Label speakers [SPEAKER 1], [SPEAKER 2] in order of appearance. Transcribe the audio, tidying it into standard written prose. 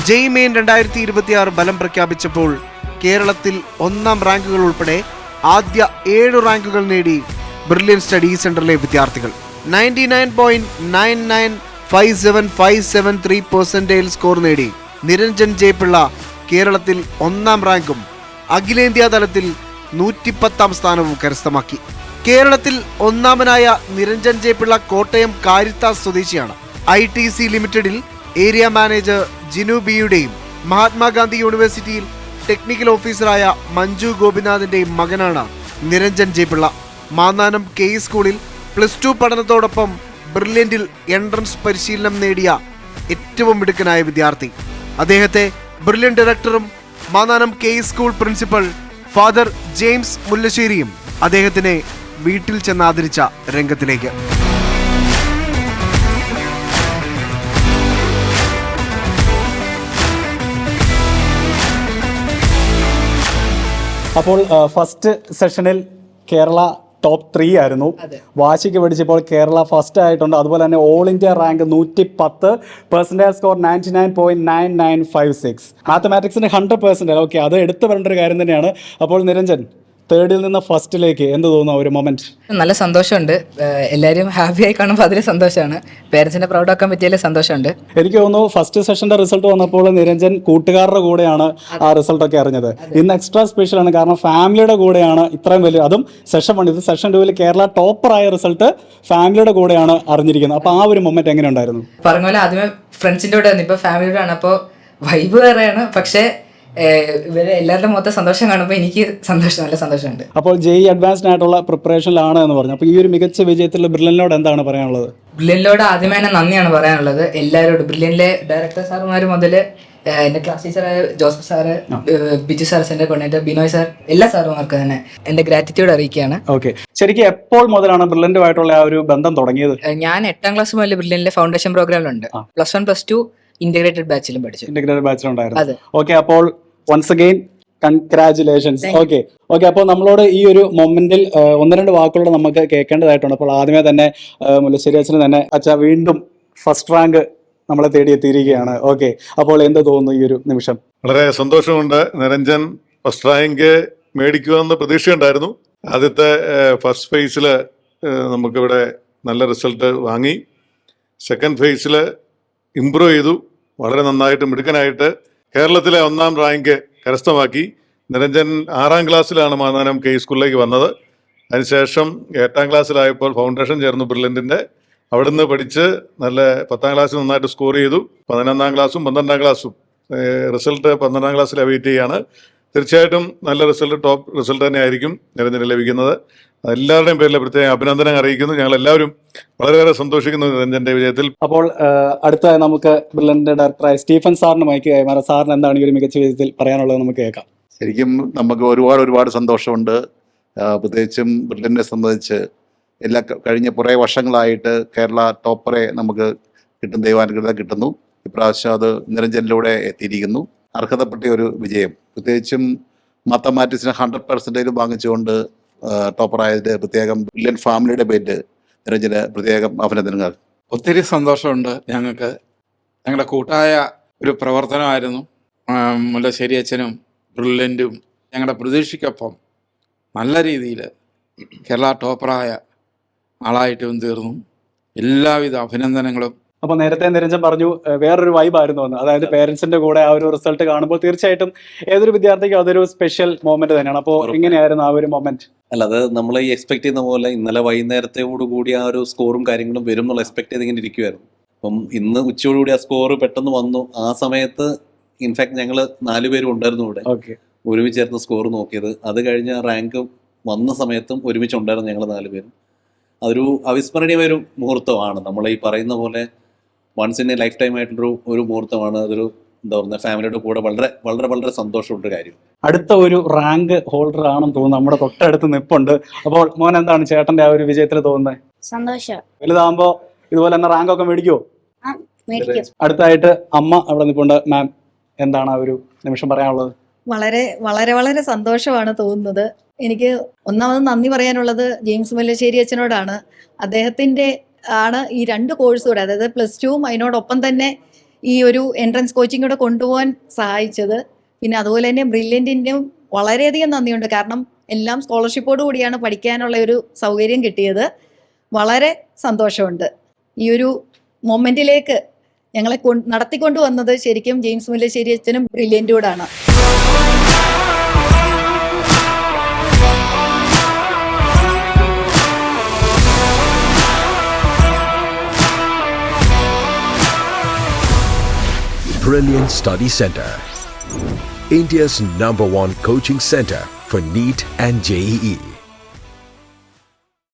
[SPEAKER 1] JEE main 2026 ഫലം പ്രഖ്യാപിച്ചപ്പോൾ കേരളത്തിൽ 1ാം റാങ്കുകൾ ഉൾപ്പെടെ ആദ്യ 7 റാങ്കുകൾ നേടി ബ്രില്യൻ സ്റ്റഡി സെന്ററിലെ വിദ്യാർത്ഥികൾ. 99.995757.3% സ്കോർ നേടി നിരഞ്ജൻ ജയപിള്ള കേരളത്തിൽ 1ാം റാങ്കും അഖിലേന്ത്യാ തലത്തിൽ 110ാം സ്ഥാനവും കരസ്ഥമാക്കി. കേരളത്തിൽ 1ാമനായ നിരഞ്ജൻ ജയപിള്ള കോട്ടയം കാരിത്താസ് സ്വദേശിയാണ്. ITC ലിമിറ്റഡിൽ ഏരിയ മാനേജർ ജിനു ബിയുടെയും മഹാത്മാഗാന്ധി യൂണിവേഴ്സിറ്റിയിൽ ടെക്നിക്കൽ ഓഫീസറായ മഞ്ജു ഗോപിനാഥിന്റെയും മകനാണ് നിരഞ്ജൻ ജയപിള്ള. മാന്നാനം KE സ്കൂളിൽ +2 പഠനത്തോടൊപ്പം ബ്രില്യന്റിൽ എൻട്രൻസ് പരിശീലനം നേടിയ ഏറ്റവും മിടുക്കനായ വിദ്യാർത്ഥി. അദ്ദേഹത്തെ ബ്രില്യൻ ഡയറക്ടറും Mannanam KE school principal father James മുല്ലശ്ശേരിയും അദ്ദേഹത്തിനെ വീട്ടിൽ ചെന്ന് ആദരിച്ച രംഗത്തിലേക്ക്.
[SPEAKER 2] അപ്പോൾ ഫസ്റ്റ് സെഷനിൽ കേരള ടോപ്പ് 3 ആയിരുന്നു. വാശിക്ക് പിടിച്ചപ്പോൾ കേരള ഫസ്റ്റ് ആയിട്ടുണ്ട്. അതുപോലെ തന്നെ all India rank 110, percentage score 99.9956, മാത്തമാറ്റിക്സിന് 100%. Okay, അത് എടുത്തു വരേണ്ട ഒരു കാര്യം തന്നെയാണ്. അപ്പോൾ നിരഞ്ജൻ, 3rd നിന്ന് ഫസ്റ്റിലേക്ക് എന്ത് തോന്നുന്നു ഒരു മൊമെന്റ്?
[SPEAKER 3] നല്ല സന്തോഷമുണ്ട്. എല്ലാവരും ഹാപ്പിയായി കാണുമ്പോൾ അതിൽ സന്തോഷമാണ്. പേരൻസിനെ പ്രൗഡാക്കാൻ പറ്റിയാലും സന്തോഷമുണ്ട്.
[SPEAKER 2] എനിക്ക് തോന്നുന്നു ഫസ്റ്റ് സെഷന്റെ റിസൾട്ട് വന്നപ്പോൾ നിരഞ്ജൻ കൂട്ടുകാരുടെ കൂടെയാണ് ആ റിസൾട്ടൊക്കെ അറിഞ്ഞത്. ഇന്ന് എക്സ്ട്രാ സ്പെഷ്യലാണ്, കാരണം ഫാമിലിയുടെ കൂടെയാണ് ഇത്രയും വലിയ, അതും സെഷൻ 1, ഇത് സെഷൻ 2 കേരള ടോപ്പറായ റിസൾട്ട് ഫാമിലിയുടെ കൂടെയാണ് അറിഞ്ഞിരിക്കുന്നത്. അപ്പോൾ ആ ഒരു മൊമെന്റ് എങ്ങനെ ഉണ്ടായിരുന്നു?
[SPEAKER 3] പറഞ്ഞ പോലെ ആദ്യമേ ഫ്രണ്ട്സിൻ്റെ കൂടെ ആയിരുന്നു, ഇപ്പോൾ ഫാമിലിയുടെ ആണ്. അപ്പോൾ വൈബ് വേറെയാണ്. പക്ഷേ ഇവരെ എല്ലാവരുടെ മൊത്തം സന്തോഷം കാണുമ്പോൾ എനിക്ക് നല്ല സന്തോഷമുണ്ട്.
[SPEAKER 2] അപ്പോൾ JEE അഡ്വാൻസ്ഡ് ആയിട്ടുള്ള പ്രിപ്പറേഷനിലാണ് എന്ന് പറഞ്ഞു. അപ്പോൾ ഈ ഒരു മികച്ച വിജയത്തിൽ ബ്രില്യനിലോട് എന്താണ് പറയാനുള്ളത്?
[SPEAKER 3] ബ്രില്യനിലോട് ആദ്യമേ തന്നെ നന്ദിയാണ് പറയാനുള്ളത് എല്ലാവരോടും. ബ്രില്യനിലെ ഡയറക്ടർ സാറുമാർ മുതൽ എൻ്റെ ക്ലാസ് ടീച്ചറായ ജോസഫ് സാറ്, ബിജു സാർ, എൻ്റെ കോർഡിനേറ്റർ ബിനോയ് സാർ, എല്ലാ സാറുമാർക്കും തന്നെ എൻ്റെ ഗ്രാറ്റിറ്റ്യൂഡ് അറിയിക്കുകയാണ്.
[SPEAKER 2] ഓക്കെ, ശരിക്കും എപ്പോൾ മുതലാണ് ബ്രില്യന്റുമായിട്ടുള്ള ആ ഒരു ബന്ധം തുടങ്ങിയത്?
[SPEAKER 3] ഞാൻ 8ാം ക്ലാസ് മുതൽ ബ്രില്യനിലെ ഫൗണ്ടേഷൻ പ്രോഗ്രാമിലുണ്ട്. +1 +2 ഇന്റഗ്രേറ്റഡ് ബാച്ചിലും പഠിച്ചു.
[SPEAKER 2] ഇന്റഗ്രേറ്റഡ് ബാച്ചിലുണ്ടായിരുന്നു. ഓക്കെ, അപ്പോൾ വൺസ് അഗെയിൻ കൺഗ്രാജുലേഷൻസ്. ഓക്കെ, അപ്പോൾ നമ്മളോട് ഈ ഒരു മൊമെന്റിൽ 1-2 വാക്കുകളോട് നമുക്ക് കേൾക്കേണ്ടതായിട്ടുണ്ട്. അപ്പോൾ ആദ്യമേ തന്നെ മുല്ലശ്ശേരി അച്ഛന് തന്നെ, അച്ഛാ വീണ്ടും ഫസ്റ്റ് റാങ്ക് നമ്മളെ തേടി എത്തിയിരിക്കുകയാണ്. ഓക്കെ, അപ്പോൾ എന്ത് തോന്നുന്നു ഈ ഒരു നിമിഷം?
[SPEAKER 4] വളരെ സന്തോഷമുണ്ട്. നിരഞ്ജൻ ഫസ്റ്റ് റാങ്ക് മേടിക്കുമെന്ന് പ്രതീക്ഷയുണ്ടായിരുന്നു. ആദ്യത്തെ ഫസ്റ്റ് ഫേസിൽ നമുക്കിവിടെ നല്ല റിസൾട്ട് വാങ്ങി. സെക്കൻഡ് ഫേസിൽ ഇംപ്രൂവ് ചെയ്തു. വളരെ നന്നായിട്ട് മിടുക്കനായിട്ട് കേരളത്തിലെ 1ാം റാങ്ക് കരസ്ഥമാക്കി. നിരഞ്ജൻ 6ാം ക്ലാസ്സിലാണ് മാന്നാനം KE സ്കൂളിലേക്ക് വന്നത്. അതിനുശേഷം 8ാം ക്ലാസ്സിലായപ്പോൾ ഫൗണ്ടേഷൻ ചേർന്നു ബ്രില്യൻറ്റിൻ്റെ. അവിടുന്ന് പഠിച്ച് നല്ല 10ാം ക്ലാസ്സിൽ നന്നായിട്ട് സ്കോർ ചെയ്തു. 11ാം ക്ലാസ്സും 12ാം ക്ലാസ്സും റിസൾട്ട് 12ാം ക്ലാസ്സിൽ അവൈറ്റ് ചെയ്യാണ്. തീർച്ചയായിട്ടും നല്ല റിസൾട്ട്, ടോപ്പ് റിസൾട്ട് തന്നെ ആയിരിക്കും നിരഞ്ജന് ലഭിക്കുന്നത്. എല്ലാവരുടെയും പേരിൽ പ്രത്യേകം അഭിനന്ദനം അറിയിക്കുന്നു. ഞങ്ങൾ എല്ലാവരും വളരെയേറെ സന്തോഷിക്കുന്നു നിരഞ്ജന്റെ വിജയത്തിൽ.
[SPEAKER 2] അപ്പോൾ അടുത്തതായി നമുക്ക് ബ്രില്യന്റിന്റെ ഡയറക്ടറായ സ്റ്റീഫൻ സാറിന് മൈക്ക് കൈമാറാം. സാറിന് എന്താണ് ഈ ഒരു മികച്ച വിജയത്തിൽ പറയാനുള്ളത് നമുക്ക് കേൾക്കാം.
[SPEAKER 5] ശരിക്കും നമുക്ക് ഒരുപാട് സന്തോഷമുണ്ട്. പ്രത്യേകിച്ചും ബ്രില്യന്റിനെ സംബന്ധിച്ച് കഴിഞ്ഞ കുറേ വർഷങ്ങളായിട്ട് കേരള ടോപ്പറെ നമുക്ക് ദൈവാനുഗ്രഹം കിട്ടുന്നു. ഇപ്രാവശ്യം അത് നിരഞ്ജനിലൂടെ എത്തിയിരിക്കുന്നു. അർഹതപ്പെട്ട ഒരു വിജയം. പ്രത്യേകിച്ചും മാത്തമാറ്റിക്സിന് 100% വാങ്ങിച്ചുകൊണ്ട് ടോപ്പറായത് പ്രത്യേകം ബ്രില്യൻ ഫാമിലിയുടെ പേരിൽ നിരഞ്ജന് പ്രത്യേകം അഭിനന്ദനങ്ങൾ.
[SPEAKER 6] ഒത്തിരി സന്തോഷമുണ്ട്. ഞങ്ങളുടെ കൂട്ടായ ഒരു പ്രവർത്തനമായിരുന്നു. മുല്ലശ്ശേരി അച്ഛനും ബ്രില്യൻറ്റും ഞങ്ങളുടെ പ്രതീക്ഷയ്ക്കൊപ്പം നല്ല രീതിയിൽ കേരള ടോപ്പറായ ആളായിട്ടും തീർന്നു. എല്ലാവിധ അഭിനന്ദനങ്ങളും.
[SPEAKER 2] അപ്പോൾ നേരത്തെ നിരഞ്ജൻ പറഞ്ഞു വേറൊരു വൈബായിരുന്നു എന്ന്, അതായത് പേരൻസിന്റെ കൂടെ ആ ഒരു റിസൾട്ട് കാണുമ്പോൾ തീർച്ചയായിട്ടും ഏതൊരു വിദ്യാർത്ഥിക്കും അതൊരു സ്പെഷ്യൽ മൊമെന്റ് തന്നെയാണ്. അപ്പോൾ എങ്ങനെയായിരുന്നു ആ ഒരു മൊമെന്റ്?
[SPEAKER 7] അല്ല, അത് നമ്മൾ ഈ എക്സ്പെക്ട് ചെയ്യുന്ന പോലെ ഇന്നലെ വൈകുന്നേരത്തോടുകൂടി ആ ഒരു സ്കോറും കാര്യങ്ങളും വരും എന്നുള്ള എക്സ്പെക്ട് ചെയ്ത് ഇങ്ങനെ ഇരിക്കുമായിരുന്നു. അപ്പം ഇന്ന് ഉച്ചയോടുകൂടി ആ സ്കോർ പെട്ടെന്ന് വന്നു. ആ സമയത്ത് ഇൻഫാക്ട് ഞങ്ങൾ 4 പേരും ഉണ്ടായിരുന്നു ഇവിടെ, ഒരുമിച്ചായിരുന്നു സ്കോർ നോക്കിയത്. അത് കഴിഞ്ഞ റാങ്ക് വന്ന സമയത്തും ഒരുമിച്ചുണ്ടായിരുന്നു ഞങ്ങൾ 4 പേരും. അതൊരു അവിസ്മരണീയമായ ഒരു മുഹൂർത്തമാണ്. നമ്മൾ ഈ പറയുന്ന പോലെ once in a lifetime ആയിട്ടുള്ളൊരു മുഹൂർത്തമാണ്. അതൊരു എന്താ പറയുക, ഫാമിലിയുടെ കൂടെ വളരെ വളരെ വളരെ സന്തോഷമുള്ള കാര്യം.
[SPEAKER 2] അടുത്ത ഒരു റാങ്ക് ഹോൾഡർ ആണെന്ന് തോന്നുന്നു, നമ്മുടെ തൊട്ടടുത്ത് നിപ്പുണ്ട്. അപ്പോൾ മോൻ, എന്താണ് ചേട്ടന്റെ ആ ഒരു വിജയത്തിൽ തോന്നുന്നത്?
[SPEAKER 8] സന്തോഷം.
[SPEAKER 2] വലുതാകുമ്പോ ഇതുപോലെ തന്നെ റാങ്ക് ഒക്കെ മേടിക്കുമോ? അടുത്തായിട്ട് അമ്മ അവിടെ നിപ്പുണ്ട്. മാം, എന്താണ് ആ ഒരു നിമിഷം പറയാനുള്ളത്?
[SPEAKER 8] വളരെ വളരെ വളരെ സന്തോഷമാണ് തോന്നുന്നത്. എനിക്ക് ഒന്നാമത് നന്ദി പറയാനുള്ളത് ജെയിംസ് മുല്ലശ്ശേരി അച്ഛനോടാണ്. അദ്ദേഹത്തിൻ്റെ ആണ് ഈ 2 കോഴ്സ് കൂടെ, അതായത് +2 അതിനോടൊപ്പം തന്നെ ഈ ഒരു എൻട്രൻസ് കോച്ചിങ് കൂടെ കൊണ്ടുപോകാൻ സഹായിച്ചത്. പിന്നെ അതുപോലെ തന്നെ ബ്രില്യൻറ്റിനും വളരെയധികം നന്ദിയുണ്ട്. കാരണം എല്ലാം സ്കോളർഷിപ്പോട് കൂടിയാണ് പഠിക്കാനുള്ള ഒരു സൗകര്യം കിട്ടിയത്. വളരെ സന്തോഷമുണ്ട്. ഈ ഒരു മൊമെൻറ്റിലേക്ക് ഞങ്ങളെ നടത്തിക്കൊണ്ടു വന്നത് ശരിക്കും ജെയിംസ് മുല്ലശ്ശേരി അച്ഛനും ബ്രില്യൻറ്റൂടാണ്.
[SPEAKER 9] Brilliant Study Center, India's #1 coaching center for NEET and JEE.